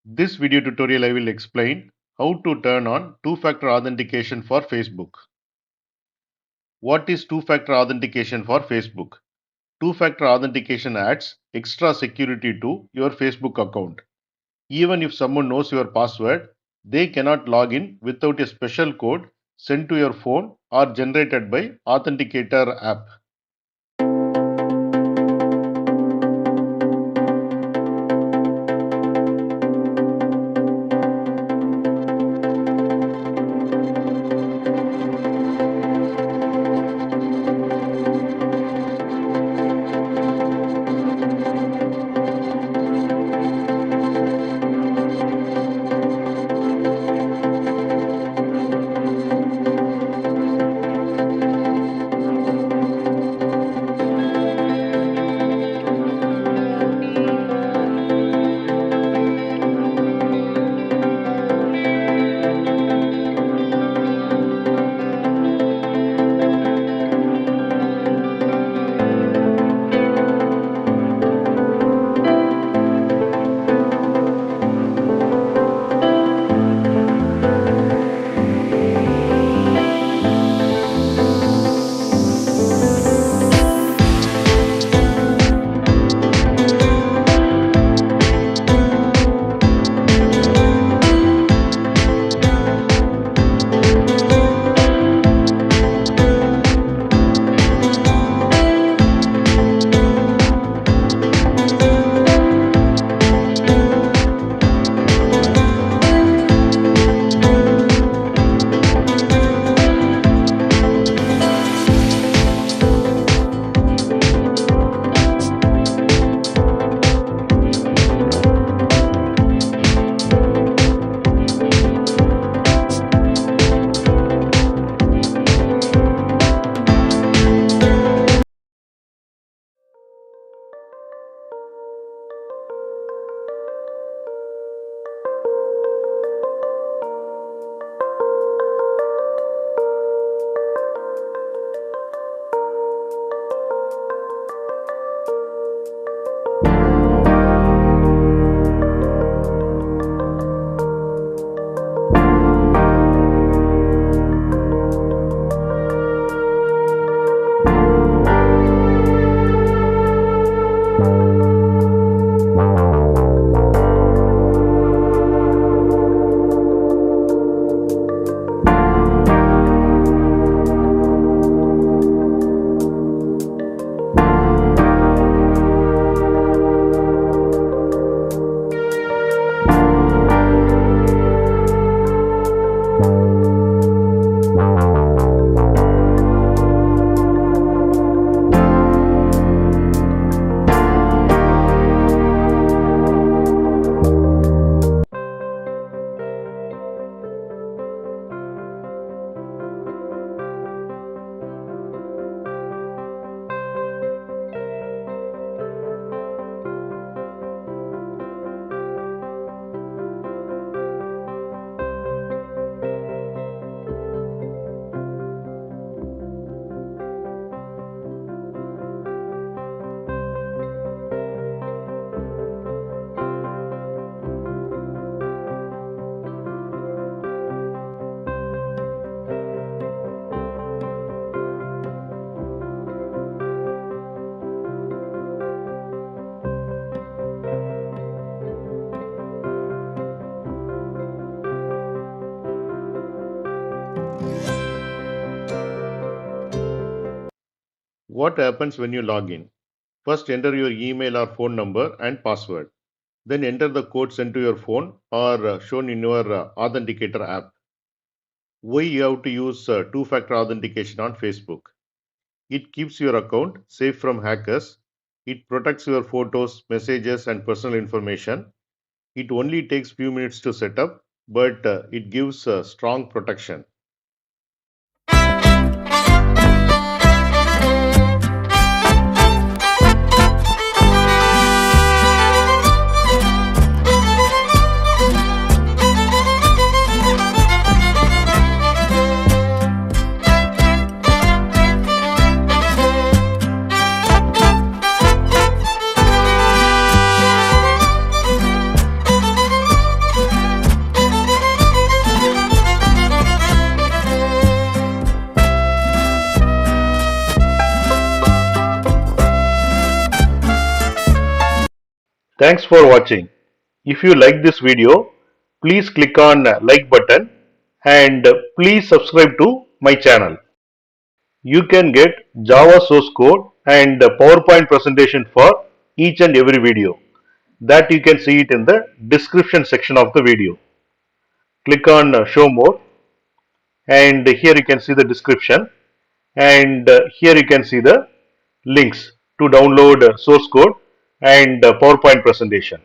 This video tutorial I will explain how to turn on two-factor authentication for Facebook. What is two-factor authentication for Facebook? Two-factor authentication adds extra security to your Facebook account. Even if someone knows your password, they cannot log in without a special code sent to your phone or generated by Authenticator app. What happens when you log in? First, enter your email or phone number and password. Then enter the code sent to your phone or shown in your Authenticator app. Why you have to use two-factor authentication on Facebook? It keeps your account safe from hackers. It protects your photos, messages, and personal information. It only takes few minutes to set up, but it gives strong protection. Thanks for watching. If you like this video, please click on like button and please subscribe to my channel. You can get Java source code and PowerPoint presentation for each and every video. That you can see it in the description section of the video. Click on show more, and here you can see the description, and here you can see the links to download source code and PowerPoint presentation.